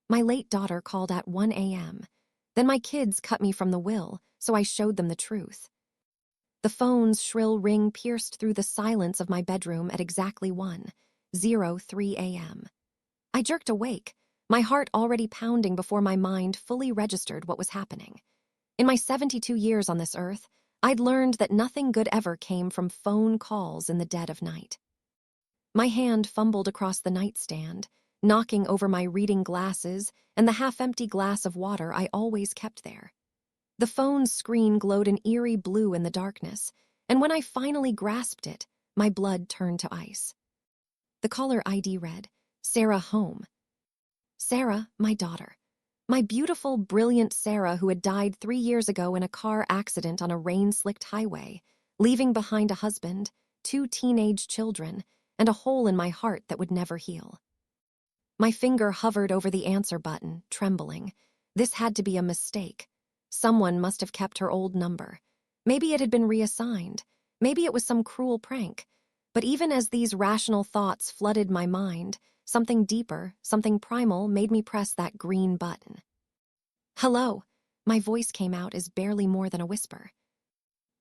My late daughter called at 1 a.m. Then my kids cut me from the will, so I showed them the truth. The phone's shrill ring pierced through the silence of my bedroom at exactly 1:03 a.m. I jerked awake, my heart already pounding before my mind fully registered what was happening. In my 72 years on this earth, I'd learned that nothing good ever came from phone calls in the dead of night. My hand fumbled across the nightstand, knocking over my reading glasses and the half-empty glass of water I always kept there. The phone's screen glowed an eerie blue in the darkness, and when I finally grasped it, my blood turned to ice. The caller ID read, "Sarah home." Sarah, my daughter. My beautiful, brilliant Sarah who had died 3 years ago in a car accident on a rain-slicked highway, leaving behind a husband, 2 teenage children, and a hole in my heart that would never heal. My finger hovered over the answer button, trembling. This had to be a mistake. Someone must have kept her old number. Maybe it had been reassigned. Maybe it was some cruel prank. But even as these rational thoughts flooded my mind, something deeper, something primal made me press that green button. "Hello." My voice came out as barely more than a whisper.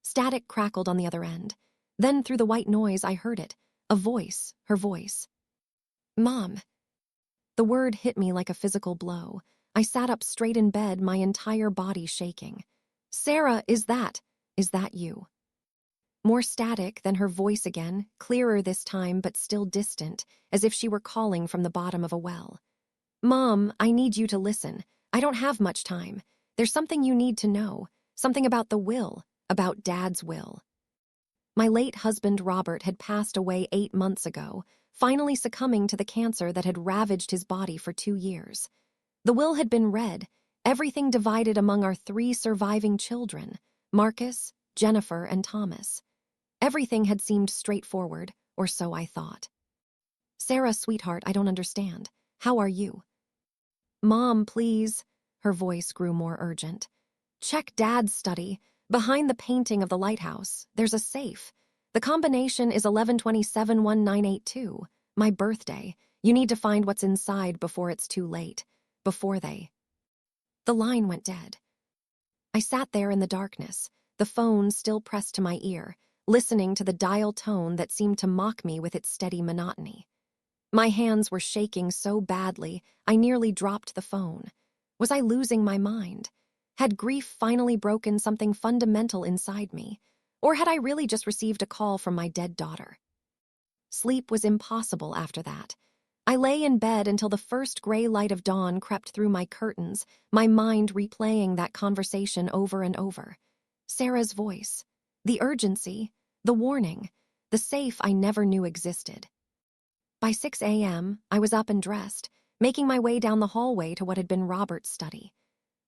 Static crackled on the other end. Then through the white noise I heard it. A voice, her voice. "Mom." The word hit me like a physical blow. I sat up straight in bed, my entire body shaking. "Sarah, is that you?" More static than her voice again, clearer this time but still distant, as if she were calling from the bottom of a well. "Mom, I need you to listen. I don't have much time. There's something you need to know. Something about the will, about Dad's will." My late husband Robert had passed away 8 months ago, finally succumbing to the cancer that had ravaged his body for 2 years. The will had been read, everything divided among our 3 surviving children, Marcus, Jennifer, and Thomas. Everything had seemed straightforward, or so I thought. "Sarah, sweetheart, I don't understand. How are you?" "Mom, please." Her voice grew more urgent. "Check Dad's study. Behind the painting of the lighthouse, there's a safe. The combination is 11271982, my birthday. You need to find what's inside before it's too late. Before they..." The line went dead. I sat there in the darkness, the phone still pressed to my ear, listening to the dial tone that seemed to mock me with its steady monotony. My hands were shaking so badly, I nearly dropped the phone. Was I losing my mind? Had grief finally broken something fundamental inside me? Or had I really just received a call from my dead daughter? Sleep was impossible after that. I lay in bed until the first gray light of dawn crept through my curtains, my mind replaying that conversation over and over. Sarah's voice, the urgency, the warning, the safe I never knew existed. By 6 a.m., I was up and dressed, making my way down the hallway to what had been Robert's study.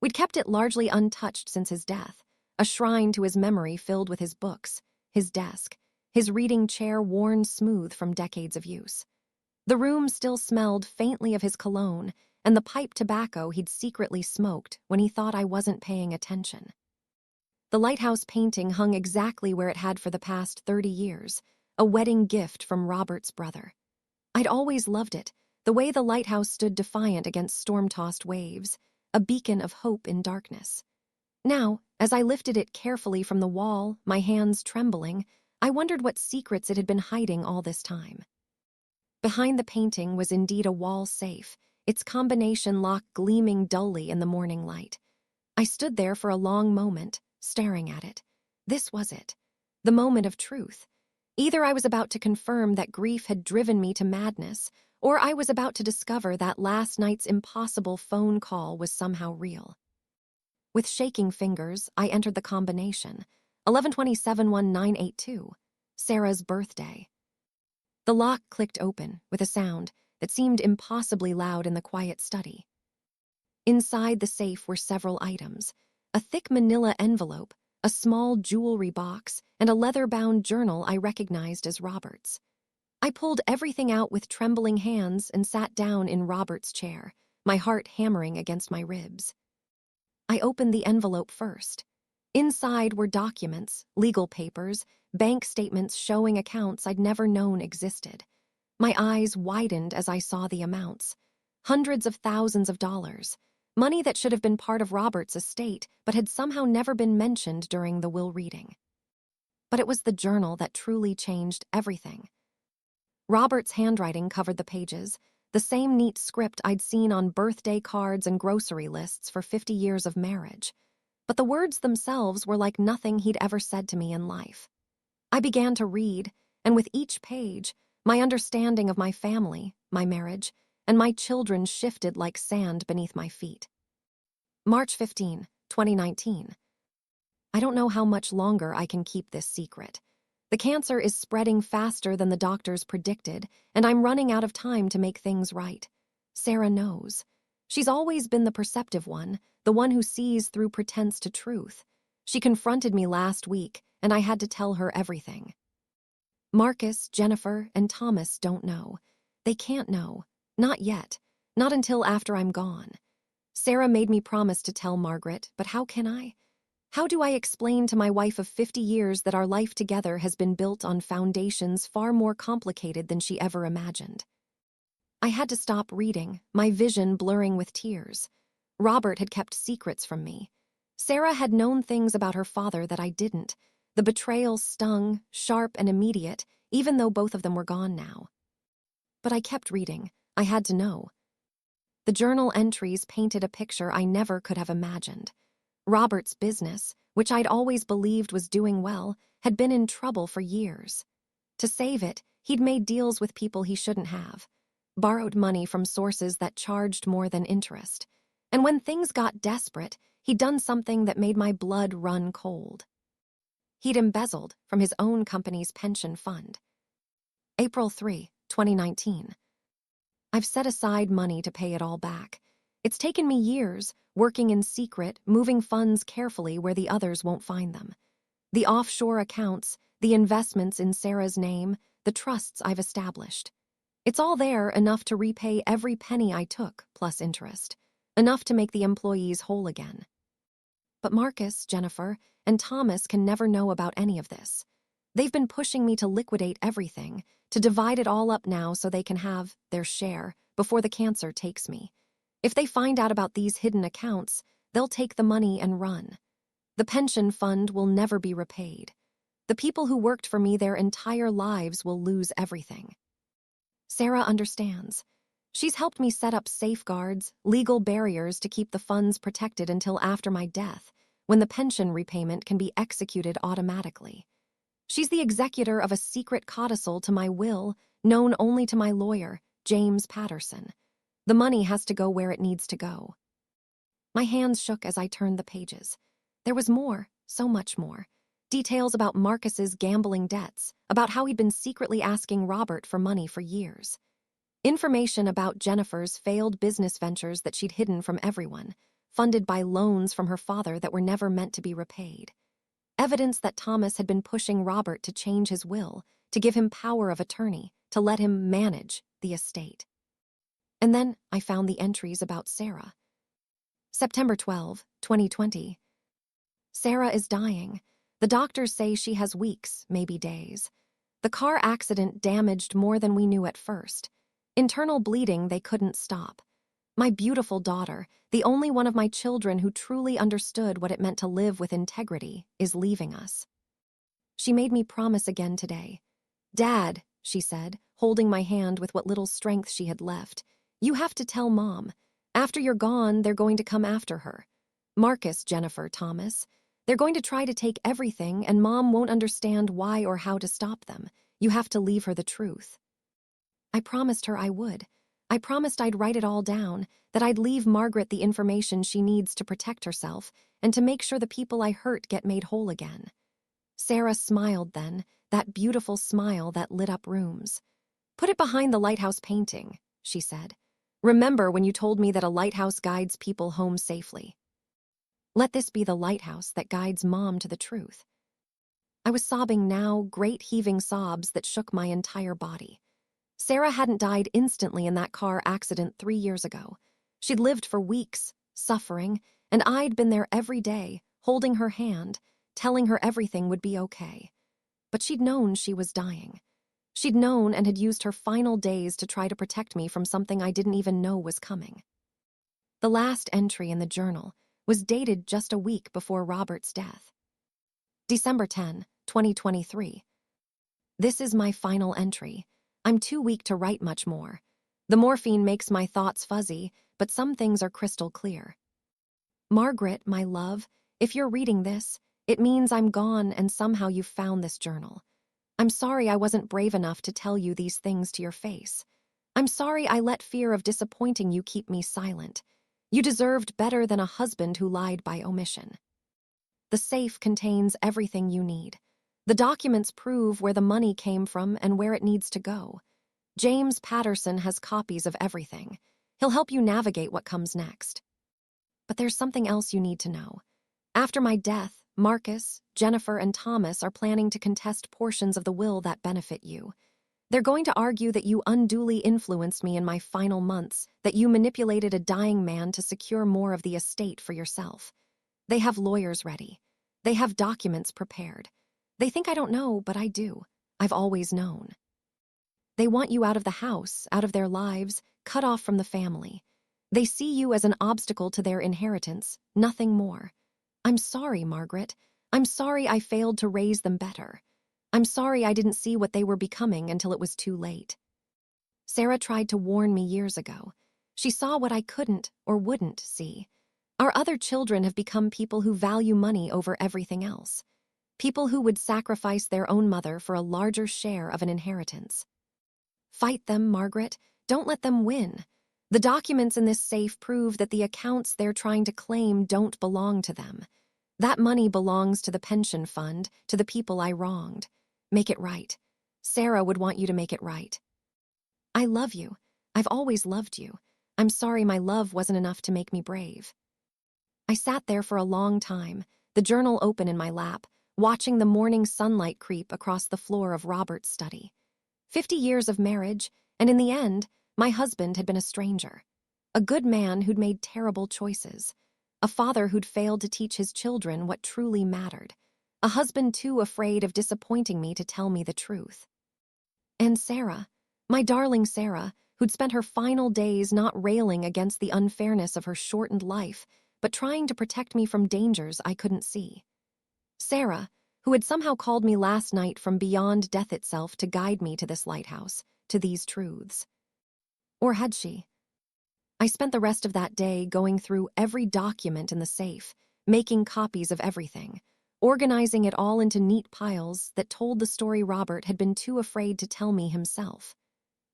We'd kept it largely untouched since his death, a shrine to his memory filled with his books, his desk, his reading chair worn smooth from decades of use. The room still smelled faintly of his cologne and the pipe tobacco he'd secretly smoked when he thought I wasn't paying attention. The lighthouse painting hung exactly where it had for the past 30 years, a wedding gift from Robert's brother. I'd always loved it, the way the lighthouse stood defiant against storm-tossed waves, a beacon of hope in darkness. Now, as I lifted it carefully from the wall, my hands trembling, I wondered what secrets it had been hiding all this time. Behind the painting was indeed a wall safe, its combination lock gleaming dully in the morning light. I stood there for a long moment, staring at it. This was it, the moment of truth. Either I was about to confirm that grief had driven me to madness, or I was about to discover that last night's impossible phone call was somehow real. With shaking fingers, I entered the combination, 11271982, Sarah's birthday. The lock clicked open with a sound that seemed impossibly loud in the quiet study. Inside the safe were several items, a thick manila envelope, a small jewelry box, and a leather-bound journal I recognized as Robert's. I pulled everything out with trembling hands and sat down in Robert's chair, my heart hammering against my ribs. I opened the envelope first. Inside were documents, legal papers, bank statements showing accounts I'd never known existed. My eyes widened as I saw the amounts. hundreds of thousands of dollars, money that should have been part of Robert's estate but had somehow never been mentioned during the will reading. But it was the journal that truly changed everything. Robert's handwriting covered the pages, the same neat script I'd seen on birthday cards and grocery lists for 50 years of marriage. But the words themselves were like nothing he'd ever said to me in life. I began to read, and with each page, my understanding of my family, my marriage, and my children shifted like sand beneath my feet. March 15, 2019. I don't know how much longer I can keep this secret. The cancer is spreading faster than the doctors predicted, and I'm running out of time to make things right. Sarah knows. She's always been the perceptive one, the one who sees through pretense to truth. She confronted me last week, and I had to tell her everything. Marcus, Jennifer, and Thomas don't know. They can't know. Not yet. Not until after I'm gone. Sarah made me promise to tell Margaret, but how can I? How do I explain to my wife of 50 years that our life together has been built on foundations far more complicated than she ever imagined? I had to stop reading, my vision blurring with tears. Robert had kept secrets from me. Sarah had known things about her father that I didn't. The betrayal stung, sharp and immediate, even though both of them were gone now. But I kept reading. I had to know. The journal entries painted a picture I never could have imagined. Robert's business, which I'd always believed was doing well, had been in trouble for years. To save it, he'd made deals with people he shouldn't have, borrowed money from sources that charged more than interest. And when things got desperate, he'd done something that made my blood run cold. He'd embezzled from his own company's pension fund. April 3, 2019. I've set aside money to pay it all back. It's taken me years, working in secret, moving funds carefully where the others won't find them. The offshore accounts, the investments in Sarah's name, the trusts I've established. It's all there, enough to repay every penny I took, plus interest. Enough to make the employees whole again. But Marcus, Jennifer, and Thomas can never know about any of this. They've been pushing me to liquidate everything, to divide it all up now so they can have their share before the cancer takes me. If they find out about these hidden accounts, they'll take the money and run. The pension fund will never be repaid. The people who worked for me their entire lives will lose everything. Sarah understands. She's helped me set up safeguards, legal barriers to keep the funds protected until after my death, when the pension repayment can be executed automatically. She's the executor of a secret codicil to my will, known only to my lawyer, James Patterson. The money has to go where it needs to go. My hands shook as I turned the pages. There was more, so much more. Details about Marcus's gambling debts, about how he'd been secretly asking Robert for money for years. Information about Jennifer's failed business ventures that she'd hidden from everyone, funded by loans from her father that were never meant to be repaid. Evidence that Thomas had been pushing Robert to change his will, to give him power of attorney, to let him manage the estate. And then I found the entries about Sarah. September 12, 2020. Sarah is dying. The doctors say she has weeks, maybe days. The car accident damaged more than we knew at first. Internal bleeding they couldn't stop. My beautiful daughter, the only one of my children who truly understood what it meant to live with integrity, is leaving us. She made me promise again today. "Dad," she said, holding my hand with what little strength she had left, "you have to tell Mom. After you're gone, they're going to come after her. Marcus, Jennifer, Thomas. They're going to try to take everything, and Mom won't understand why or how to stop them. You have to leave her the truth." I promised her I would. I promised I'd write it all down, that I'd leave Margaret the information she needs to protect herself and to make sure the people I hurt get made whole again. Sarah smiled then, that beautiful smile that lit up rooms. "Put it behind the lighthouse painting," she said. "Remember when you told me that a lighthouse guides people home safely. Let this be the lighthouse that guides Mom to the truth." I was sobbing now, great heaving sobs that shook my entire body. Sarah hadn't died instantly in that car accident 3 years ago. She'd lived for weeks, suffering, and I'd been there every day, holding her hand, telling her everything would be okay. But she'd known she was dying. She'd known and had used her final days to try to protect me from something I didn't even know was coming. The last entry in the journal was dated just a week before Robert's death. December 10, 2023. This is my final entry. I'm too weak to write much more. The morphine makes my thoughts fuzzy, but some things are crystal clear. Margaret, my love, if you're reading this, it means I'm gone and somehow you've found this journal. I'm sorry I wasn't brave enough to tell you these things to your face. I'm sorry I let fear of disappointing you keep me silent. You deserved better than a husband who lied by omission. The safe contains everything you need. The documents prove where the money came from and where it needs to go. James Patterson has copies of everything. He'll help you navigate what comes next. But there's something else you need to know. After my death, Marcus, Jennifer, and Thomas are planning to contest portions of the will that benefit you. They're going to argue that you unduly influenced me in my final months, that you manipulated a dying man to secure more of the estate for yourself. They have lawyers ready. They have documents prepared. They think I don't know, but I do. I've always known. They want you out of the house, out of their lives, cut off from the family. They see you as an obstacle to their inheritance, nothing more. I'm sorry, Margaret. I'm sorry I failed to raise them better. I'm sorry I didn't see what they were becoming until it was too late. Sarah tried to warn me years ago. She saw what I couldn't or wouldn't see. Our other children have become people who value money over everything else. People who would sacrifice their own mother for a larger share of an inheritance. Fight them, Margaret. Don't let them win. The documents in this safe prove that the accounts they're trying to claim don't belong to them. That money belongs to the pension fund, to the people I wronged. Make it right. Sarah would want you to make it right. I love you. I've always loved you. I'm sorry my love wasn't enough to make me brave. I sat there for a long time, the journal open in my lap, watching the morning sunlight creep across the floor of Robert's study. 50 years of marriage, and in the end, my husband had been a stranger. A good man who'd made terrible choices. A father who'd failed to teach his children what truly mattered. A husband too afraid of disappointing me to tell me the truth. And Sarah, my darling Sarah, who'd spent her final days not railing against the unfairness of her shortened life, but trying to protect me from dangers I couldn't see. Sarah, who had somehow called me last night from beyond death itself to guide me to this lighthouse, to these truths. Or had she? I spent the rest of that day going through every document in the safe, making copies of everything, organizing it all into neat piles that told the story Robert had been too afraid to tell me himself.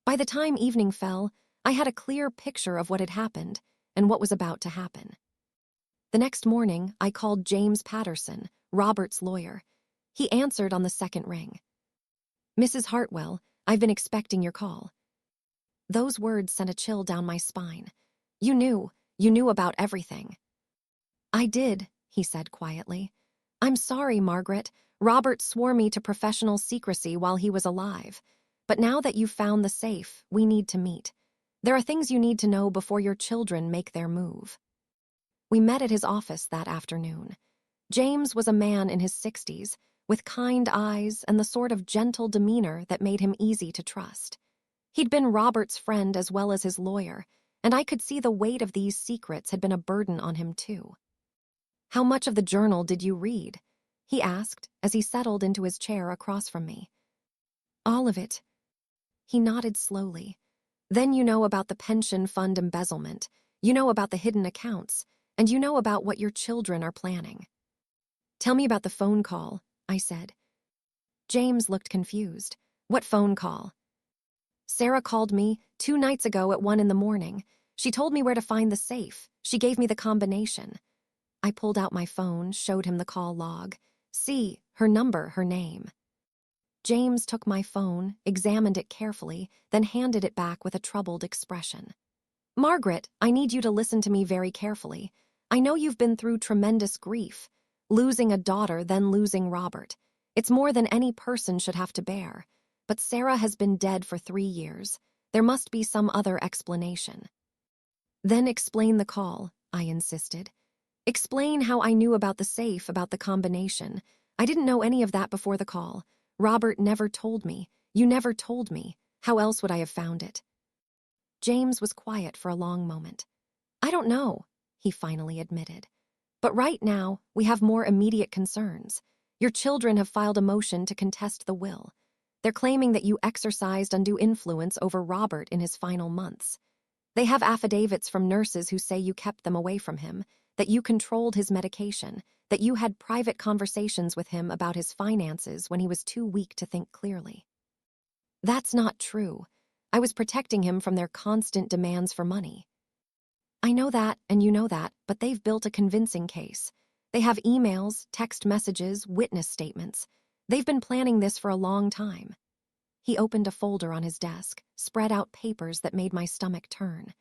By the time evening fell, I had a clear picture of what had happened and what was about to happen. The next morning, I called James Patterson, Robert's lawyer. He answered on the second ring. Mrs. Hartwell, I've been expecting your call. Those words sent a chill down my spine. You knew about everything. I did, he said quietly. I'm sorry, Margaret. Robert swore me to professional secrecy while he was alive. But now that you've found the safe, we need to meet. There are things you need to know before your children make their move. We met at his office that afternoon. James was a man in his 60s, with kind eyes and the sort of gentle demeanor that made him easy to trust. He'd been Robert's friend as well as his lawyer, and I could see the weight of these secrets had been a burden on him too. How much of the journal did you read? He asked as he settled into his chair across from me. All of it. He nodded slowly. Then you know about the pension fund embezzlement, you know about the hidden accounts, and you know about what your children are planning. Tell me about the phone call, I said. James looked confused. What phone call? Sarah called me 2 nights ago at 1 a.m. She told me where to find the safe. She gave me the combination. I pulled out my phone, showed him the call log. See, her number, her name. James took my phone, examined it carefully, then handed it back with a troubled expression. Margaret, I need you to listen to me very carefully. I know you've been through tremendous grief. Losing a daughter, then losing Robert. It's more than any person should have to bear. But Sarah has been dead for 3 years. There must be some other explanation. Then explain the call, I insisted. Explain how I knew about the safe, about the combination. I didn't know any of that before the call. Robert never told me. You never told me. How else would I have found it? James was quiet for a long moment. I don't know, he finally admitted. But right now, we have more immediate concerns. Your children have filed a motion to contest the will. They're claiming that you exercised undue influence over Robert in his final months. They have affidavits from nurses who say you kept them away from him, that you controlled his medication, that you had private conversations with him about his finances when he was too weak to think clearly. That's not true. I was protecting him from their constant demands for money. I know that, and you know that, but they've built a convincing case. They have emails, text messages, witness statements. They've been planning this for a long time. He opened a folder on his desk, spread out papers that made my stomach turn.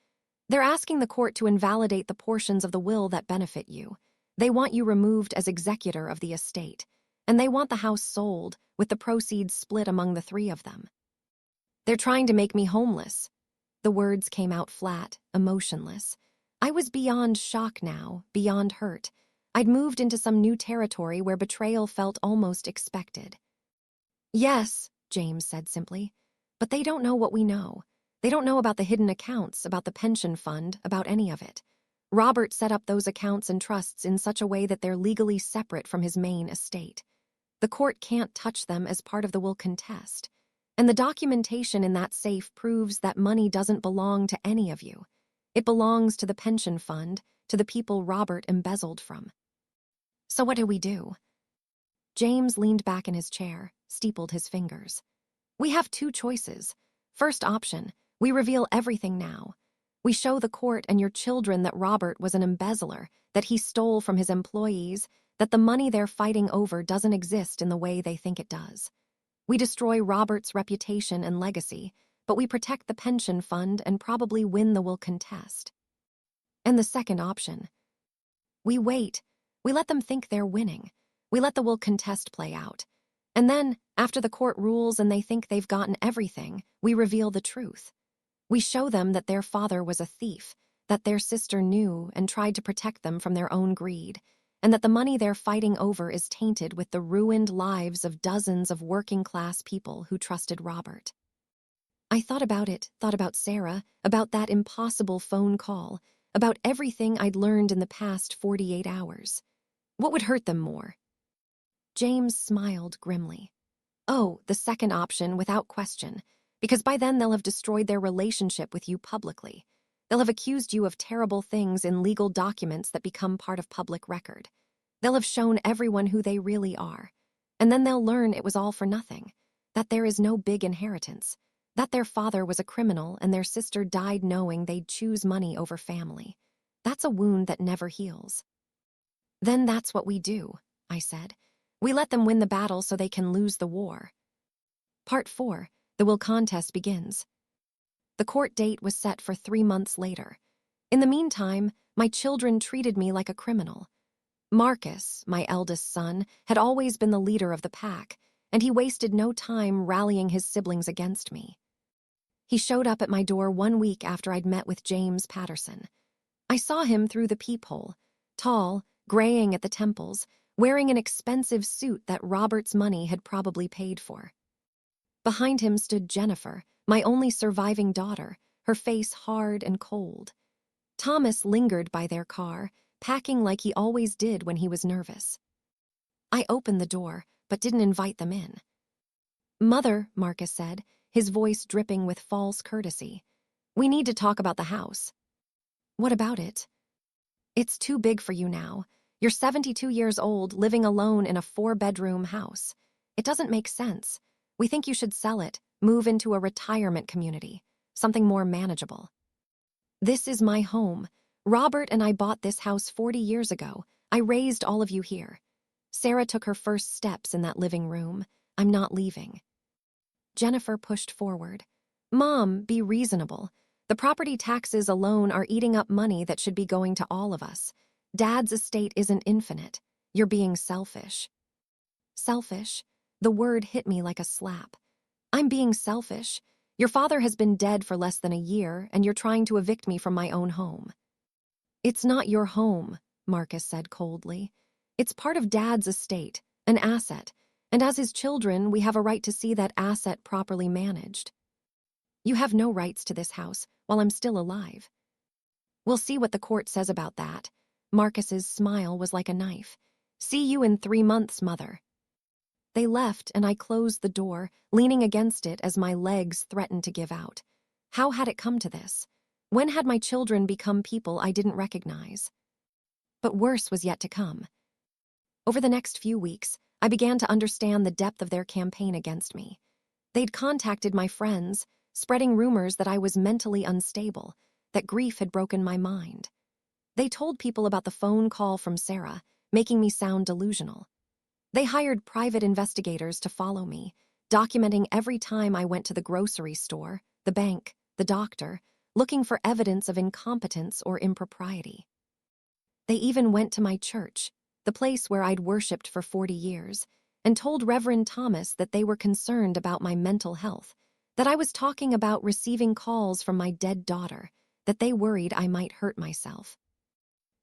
They're asking the court to invalidate the portions of the will that benefit you. They want you removed as executor of the estate, and they want the house sold, with the proceeds split among the three of them. They're trying to make me homeless. The words came out flat, emotionless. I was beyond shock now, beyond hurt. I'd moved into some new territory where betrayal felt almost expected. Yes, James said simply, but they don't know what we know. They don't know about the hidden accounts, about the pension fund, about any of it. Robert set up those accounts and trusts in such a way that they're legally separate from his main estate. The court can't touch them as part of the will contest. And the documentation in that safe proves that money doesn't belong to any of you. It belongs to the pension fund, to the people Robert embezzled from. So what do we do? James leaned back in his chair, steepled his fingers. We have two choices. First option, we reveal everything now. We show the court and your children that Robert was an embezzler, that he stole from his employees, that the money they're fighting over doesn't exist in the way they think it does. We destroy Robert's reputation and legacy, but we protect the pension fund and probably win the will contest. And the second option, we wait. We let them think they're winning. We let the will contest play out. And then, after the court rules and they think they've gotten everything, we reveal the truth. We show them that their father was a thief, that their sister knew and tried to protect them from their own greed, and that the money they're fighting over is tainted with the ruined lives of dozens of working-class people who trusted Robert. I thought about it, thought about Sarah, about that impossible phone call, about everything I'd learned in the past 48 hours. What would hurt them more? James smiled grimly. Oh, the second option, without question, because by then they'll have destroyed their relationship with you publicly. They'll have accused you of terrible things in legal documents that become part of public record. They'll have shown everyone who they really are. And then they'll learn it was all for nothing, that there is no big inheritance, that their father was a criminal and their sister died knowing they'd choose money over family. That's a wound that never heals. Then that's what we do, I said. We let them win the battle so they can lose the war. Part 4, the will contest begins. The court date was set for 3 months later. In the meantime, my children treated me like a criminal. Marcus, my eldest son, had always been the leader of the pack, and he wasted no time rallying his siblings against me. He showed up at my door 1 week after I'd met with James Patterson. I saw him through the peephole, tall, graying at the temples, wearing an expensive suit that Robert's money had probably paid for. Behind him stood Jennifer, my only surviving daughter, her face hard and cold. Thomas lingered by their car, packing like he always did when he was nervous. I opened the door, but didn't invite them in. Mother, Marcus said, his voice dripping with false courtesy. We need to talk about the house. What about it? It's too big for you now. You're 72 years old, living alone in a 4-bedroom house. It doesn't make sense. We think you should sell it, move into a retirement community, something more manageable. This is my home. Robert and I bought this house 40 years ago. I raised all of you here. Sarah took her first steps in that living room. I'm not leaving. Jennifer pushed forward. Mom, be reasonable. The property taxes alone are eating up money that should be going to all of us. Dad's estate isn't infinite. You're being selfish. Selfish? The word hit me like a slap. I'm being selfish. Your father has been dead for less than a year, and you're trying to evict me from my own home. It's not your home, Marcus said coldly. It's part of Dad's estate, an asset, And as his children, we have a right to see that asset properly managed. You have no rights to this house while I'm still alive. We'll see what the court says about that. Marcus's smile was like a knife. See you in 3 months, Mother. They left, and I closed the door, leaning against it as my legs threatened to give out. How had it come to this? When had my children become people I didn't recognize? But worse was yet to come. Over the next few weeks, I began to understand the depth of their campaign against me. They'd contacted my friends, spreading rumors that I was mentally unstable, that grief had broken my mind. They told people about the phone call from Sarah, making me sound delusional. They hired private investigators to follow me, documenting every time I went to the grocery store, the bank, the doctor, looking for evidence of incompetence or impropriety. They even went to my church, the place where I'd worshipped for 40 years, and told Reverend Thomas that they were concerned about my mental health, that I was talking about receiving calls from my dead daughter, that they worried I might hurt myself.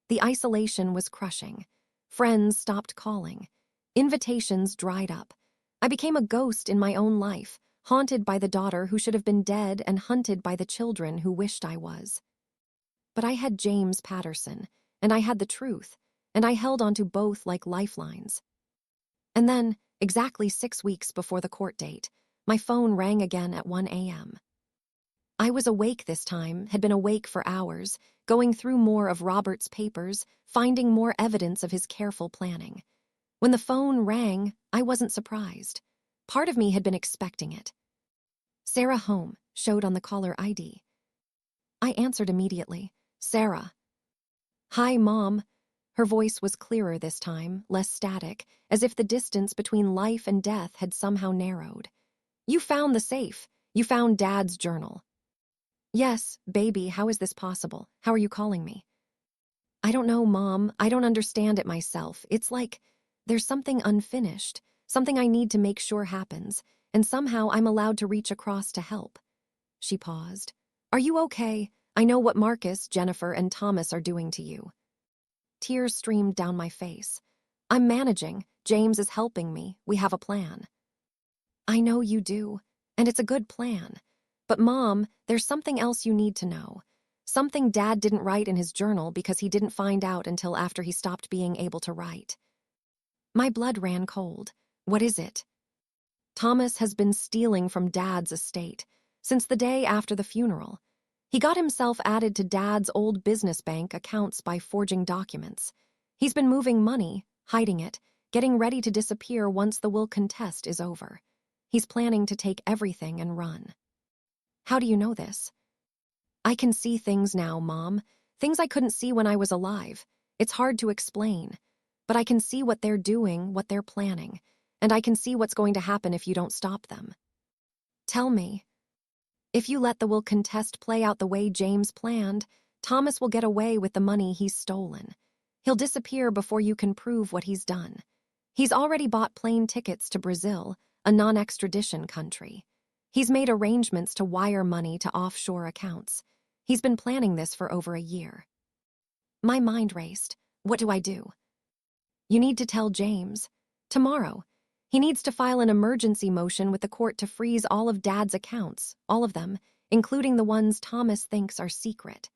The isolation was crushing. Friends stopped calling. Invitations dried up. I became a ghost in my own life, haunted by the daughter who should have been dead and hunted by the children who wished I was. But I had James Patterson, and I had the truth, and I held onto both like lifelines. And then, exactly 6 weeks before the court date, my phone rang again at 1 a.m. I was awake this time, had been awake for hours, going through more of Robert's papers, finding more evidence of his careful planning. When the phone rang, I wasn't surprised. Part of me had been expecting it. Sarah Home showed on the caller ID. I answered immediately. Sarah. Hi, Mom. Her voice was clearer this time, less static, as if the distance between life and death had somehow narrowed. You found the safe. You found Dad's journal. Yes, baby, how is this possible? How are you calling me? I don't know, Mom. I don't understand it myself. It's like there's something unfinished, something I need to make sure happens, and somehow I'm allowed to reach across to help. She paused. Are you okay? I know what Marcus, Jennifer, and Thomas are doing to you. Tears streamed down my face. I'm managing. James is helping me. We have a plan. I know you do, and it's a good plan. But Mom, there's something else you need to know. Something Dad didn't write in his journal because he didn't find out until after he stopped being able to write. My blood ran cold. What is it? Thomas has been stealing from Dad's estate since the day after the funeral. He got himself added to Dad's old business bank accounts by forging documents. He's been moving money, hiding it, getting ready to disappear once the will contest is over. He's planning to take everything and run. How do you know this? I can see things now, Mom. Things I couldn't see when I was alive. It's hard to explain. But I can see what they're doing, what they're planning. And I can see what's going to happen if you don't stop them. Tell me. If you let the will contest play out the way James planned, Thomas will get away with the money he's stolen. He'll disappear before you can prove what he's done. He's already bought plane tickets to Brazil, a non-extradition country. He's made arrangements to wire money to offshore accounts. He's been planning this for over a year. My mind raced. What do I do? You need to tell James. Tomorrow. He needs to file an emergency motion with the court to freeze all of Dad's accounts, all of them, including the ones Thomas thinks are secret.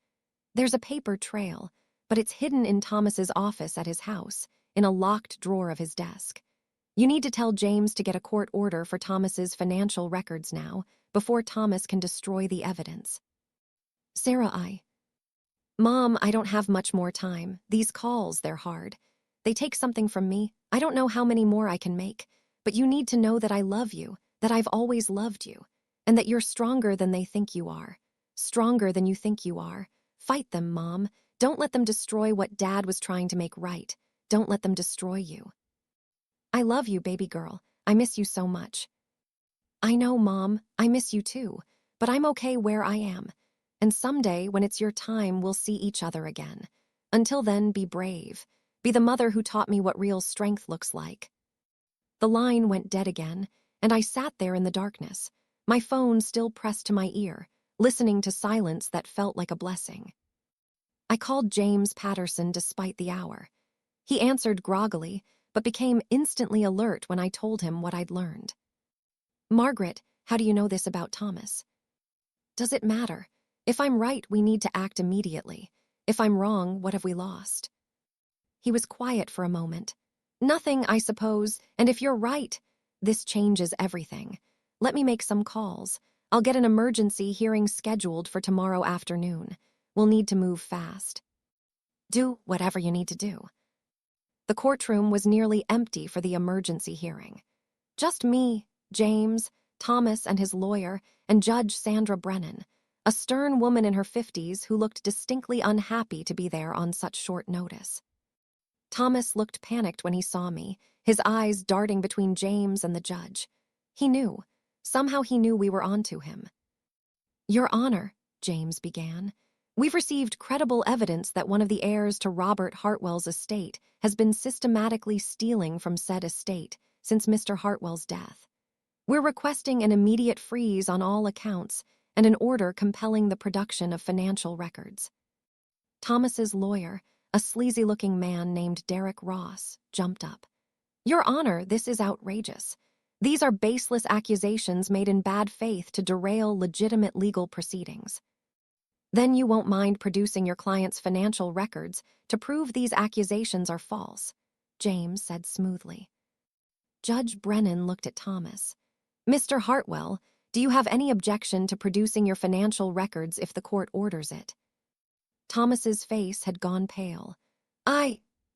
There's a paper trail, but it's hidden in Thomas's office at his house, in a locked drawer of his desk. You need to tell James to get a court order for Thomas's financial records now, before Thomas can destroy the evidence. Sarah, Mom, I don't have much more time. These calls, they're hard. They take something from me. I don't know how many more I can make. But you need to know that I love you, that I've always loved you, and that you're stronger than they think you are. Stronger than you think you are. Fight them, Mom. Don't let them destroy what Dad was trying to make right. Don't let them destroy you. I love you, baby girl. I miss you so much. I know, Mom. I miss you too. But I'm okay where I am. And someday, when it's your time, we'll see each other again. Until then, be brave. Be the mother who taught me what real strength looks like. The line went dead again, and I sat there in the darkness, my phone still pressed to my ear, listening to silence that felt like a blessing. I called James Patterson despite the hour. He answered groggily, but became instantly alert when I told him what I'd learned. "Margaret, how do you know this about Thomas?" "Does it matter? If I'm right, we need to act immediately. If I'm wrong, what have we lost?" He was quiet for a moment. "Nothing, I suppose, and if you're right, this changes everything. Let me make some calls. I'll get an emergency hearing scheduled for tomorrow afternoon. We'll need to move fast." "Do whatever you need to do." The courtroom was nearly empty for the emergency hearing. Just me, James, Thomas and his lawyer, and Judge Sandra Brennan, a stern woman in her 50s who looked distinctly unhappy to be there on such short notice. Thomas looked panicked when he saw me, his eyes darting between James and the judge. He knew. Somehow he knew we were onto him. "Your Honor," James began, "we've received credible evidence that one of the heirs to Robert Hartwell's estate has been systematically stealing from said estate since Mr. Hartwell's death. We're requesting an immediate freeze on all accounts and an order compelling the production of financial records." Thomas's lawyer, a sleazy-looking man named Derek Ross, jumped up. "Your Honor, this is outrageous. These are baseless accusations made in bad faith to derail legitimate legal proceedings." "Then you won't mind producing your client's financial records to prove these accusations are false," James said smoothly. Judge Brennan looked at Thomas. "Mr. Hartwell, do you have any objection to producing your financial records if the court orders it?" Thomas's face had gone pale.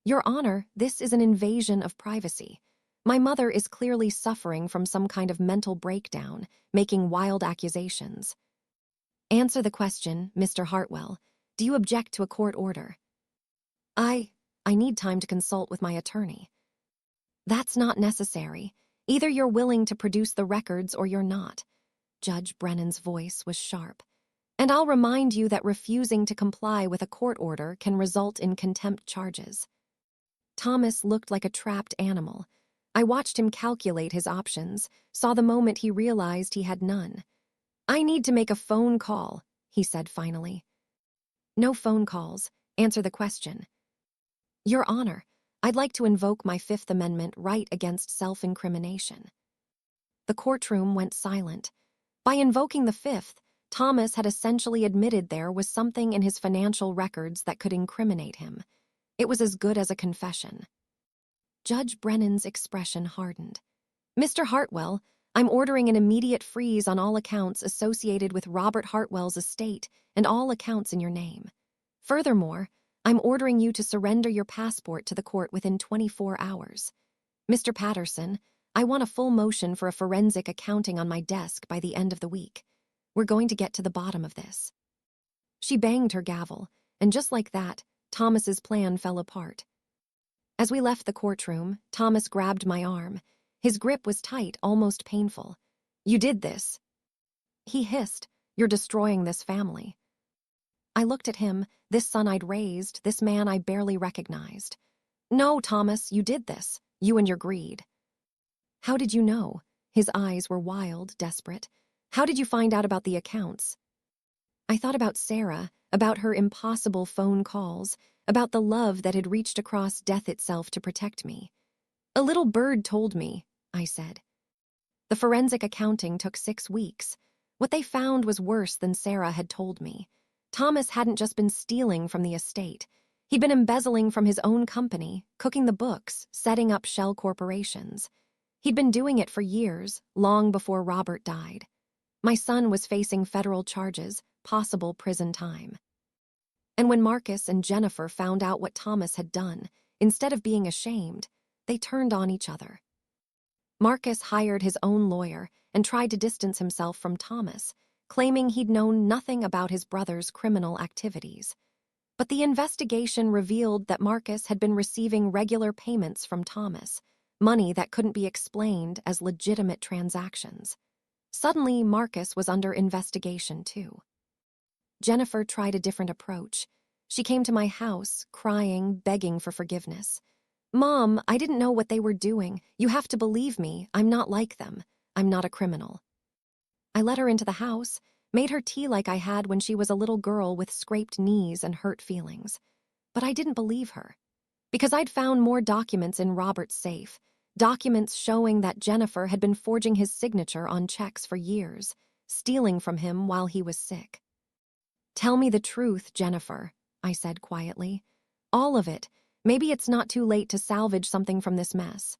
Your Honor, this is an invasion of privacy. My mother is clearly suffering from some kind of mental breakdown, making wild accusations." "Answer the question, Mr. Hartwell. Do you object to a court order?" I need time to consult with my attorney." "That's not necessary. Either you're willing to produce the records or you're not." Judge Brennan's voice was sharp. "And I'll remind you that refusing to comply with a court order can result in contempt charges." Thomas looked like a trapped animal. I watched him calculate his options, saw the moment he realized he had none. "I need to make a phone call," he said finally. "No phone calls. Answer the question." "Your Honor, I'd like to invoke my Fifth Amendment right against self-incrimination." The courtroom went silent. By invoking the Fifth, Thomas had essentially admitted there was something in his financial records that could incriminate him. It was as good as a confession. Judge Brennan's expression hardened. "Mr. Hartwell, I'm ordering an immediate freeze on all accounts associated with Robert Hartwell's estate and all accounts in your name. Furthermore, I'm ordering you to surrender your passport to the court within 24 hours. Mr. Patterson, I want a full motion for a forensic accounting on my desk by the end of the week. We're going to get to the bottom of this." She banged her gavel, and just like that, Thomas's plan fell apart. As we left the courtroom, Thomas grabbed my arm. His grip was tight, almost painful. "You did this," he hissed. "You're destroying this family." I looked at him, this son I'd raised, this man I barely recognized. "No, Thomas, you did this. You and your greed." "How did you know?" His eyes were wild, desperate. "How did you find out about the accounts?" I thought about Sarah, about her impossible phone calls, about the love that had reached across death itself to protect me. "A little bird told me," I said. The forensic accounting took 6 weeks. What they found was worse than Sarah had told me. Thomas hadn't just been stealing from the estate. He'd been embezzling from his own company, cooking the books, setting up shell corporations. He'd been doing it for years, long before Robert died. My son was facing federal charges, possible prison time. And when Marcus and Jennifer found out what Thomas had done, instead of being ashamed, they turned on each other. Marcus hired his own lawyer and tried to distance himself from Thomas, claiming he'd known nothing about his brother's criminal activities. But the investigation revealed that Marcus had been receiving regular payments from Thomas, money that couldn't be explained as legitimate transactions. Suddenly, Marcus was under investigation too. Jennifer tried a different approach. She came to my house, crying, begging for forgiveness. "Mom, I didn't know what they were doing. You have to believe me. I'm not like them. I'm not a criminal." I let her into the house, made her tea like I had when she was a little girl with scraped knees and hurt feelings. But I didn't believe her. Because I'd found more documents in Robert's safe, documents showing that Jennifer had been forging his signature on checks for years, stealing from him while he was sick. "Tell me the truth, Jennifer," I said quietly. "All of it. Maybe it's not too late to salvage something from this mess."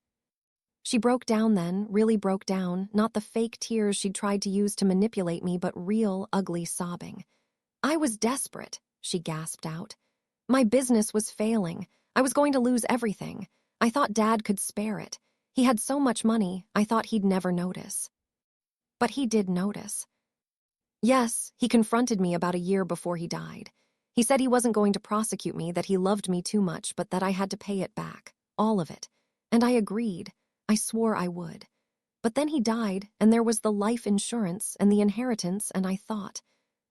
She broke down then, really broke down, not the fake tears she'd tried to use to manipulate me, but real, ugly sobbing. "I was desperate," she gasped out. "My business was failing. I was going to lose everything. I thought Dad could spare it. He had so much money, I thought he'd never notice." But he did notice. Yes, he confronted me about a year before he died. He said he wasn't going to prosecute me, that he loved me too much, but that I had to pay it back, all of it. And I agreed. I swore I would. But then he died, and there was the life insurance and the inheritance, and I thought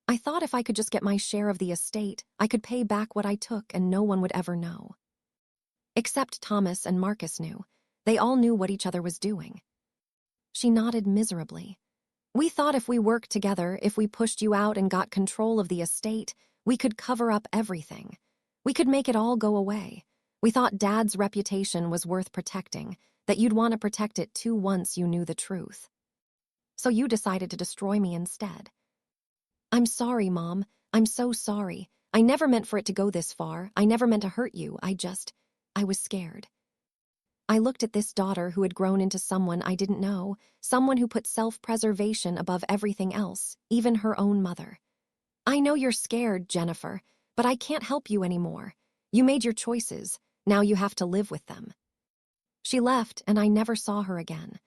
if I could just get my share of the estate, I could pay back what I took and no one would ever know. Except Thomas and Marcus knew. They all knew what each other was doing. She nodded miserably. "We thought if we worked together, if we pushed you out and got control of the estate, we could cover up everything. We could make it all go away. We thought Dad's reputation was worth protecting, that you'd want to protect it too once you knew the truth. So you decided to destroy me instead." "I'm sorry, Mom. I'm so sorry. I never meant for it to go this far. I never meant to hurt you. I was scared." I looked at this daughter who had grown into someone I didn't know, someone who put self-preservation above everything else, even her own mother. "I know you're scared, Jennifer, but I can't help you anymore. You made your choices. Now you have to live with them." She left, and I never saw her again.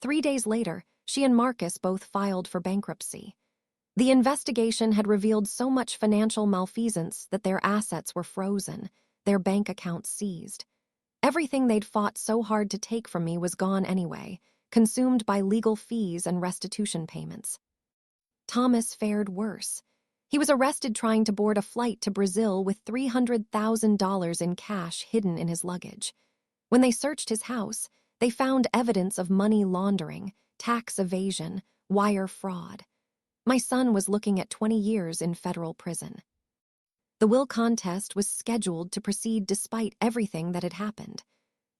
3 days later, she and Marcus both filed for bankruptcy. The investigation had revealed so much financial malfeasance that their assets were frozen, their bank accounts seized. Everything they'd fought so hard to take from me was gone anyway, consumed by legal fees and restitution payments. Thomas fared worse. He was arrested trying to board a flight to Brazil with $300,000 in cash hidden in his luggage. When they searched his house, they found evidence of money laundering, tax evasion, wire fraud. My son was looking at 20 years in federal prison. The will contest was scheduled to proceed despite everything that had happened.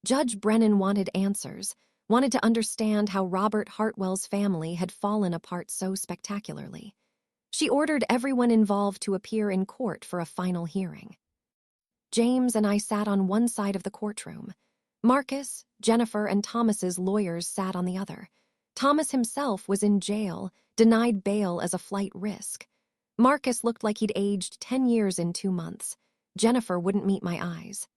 Judge Brennan wanted answers, wanted to understand how Robert Hartwell's family had fallen apart so spectacularly. She ordered everyone involved to appear in court for a final hearing. James and I sat on one side of the courtroom. Marcus, Jennifer, and Thomas's lawyers sat on the other. Thomas himself was in jail, denied bail as a flight risk. Marcus looked like he'd aged 10 years in 2 months. Jennifer wouldn't meet my eyes.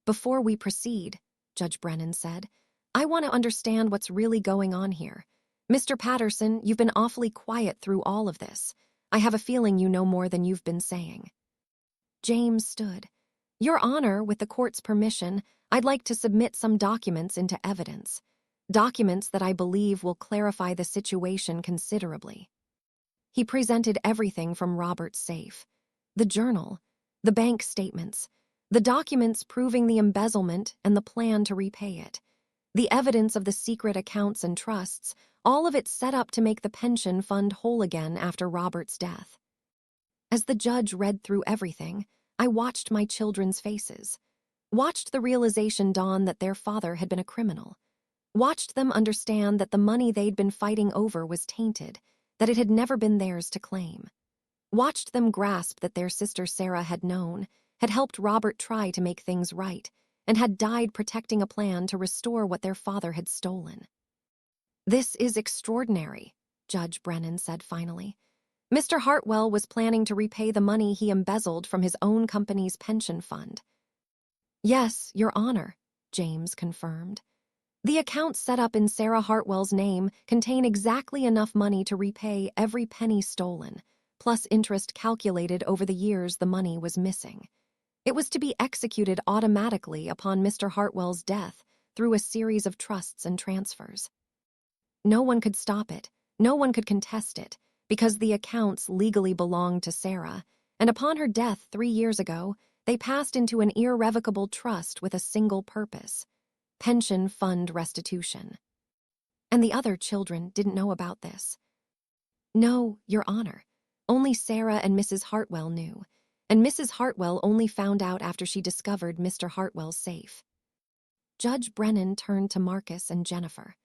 "Before we proceed," Judge Brennan said, "I want to understand what's really going on here. Mr. Patterson, you've been awfully quiet through all of this. I have a feeling you know more than you've been saying." James stood. "Your Honor, with the court's permission, I'd like to submit some documents into evidence. Documents that I believe will clarify the situation considerably." He presented everything from Robert's safe. The journal, the bank statements, the documents proving the embezzlement and the plan to repay it, the evidence of the secret accounts and trusts, all of it set up to make the pension fund whole again after Robert's death. As the judge read through everything, I watched my children's faces, watched the realization dawn that their father had been a criminal, watched them understand that the money they'd been fighting over was tainted, that it had never been theirs to claim. Watched them grasp that their sister Sarah had known, had helped Robert try to make things right, and had died protecting a plan to restore what their father had stolen. "This is extraordinary," Judge Brennan said finally. "Mr. Hartwell was planning to repay the money he embezzled from his own company's pension fund." "Yes, Your Honor," James confirmed. "The accounts set up in Sarah Hartwell's name contain exactly enough money to repay every penny stolen, plus interest calculated over the years the money was missing. It was to be executed automatically upon Mr. Hartwell's death through a series of trusts and transfers. No one could stop it, no one could contest it, because the accounts legally belonged to Sarah, and upon her death 3 years ago, they passed into an irrevocable trust with a single purpose: pension fund restitution. And the other children didn't know about this." "No, Your Honor. Only Sarah and Mrs. Hartwell knew. and Mrs. Hartwell only found out after she discovered Mr. Hartwell's safe. Judge Brennan turned to Marcus and Jennifer.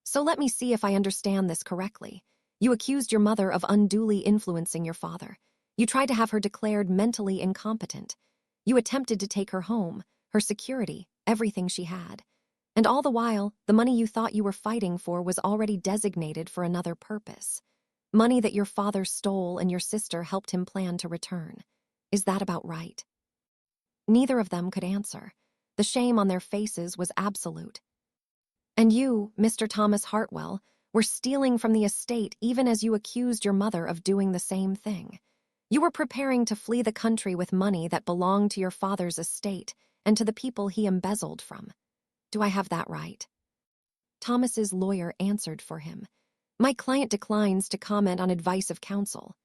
So let me see if I understand this correctly. You accused your mother of unduly influencing your father. You tried to have her declared mentally incompetent. You attempted to take her home, her security, everything she had. And all the while, the money you thought you were fighting for was already designated for another purpose. Money that your father stole and your sister helped him plan to return. Is that about right? Neither of them could answer. The shame on their faces was absolute. And you, Mr. Thomas Hartwell, were stealing from the estate even as you accused your mother of doing the same thing. You were preparing to flee the country with money that belonged to your father's estate and to the people he embezzled from. Do I have that right? Thomas's lawyer answered for him. My client declines to comment on advice of counsel.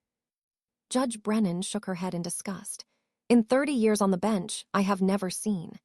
Judge Brennan shook her head in disgust. In 30 years on the bench, I have never seen.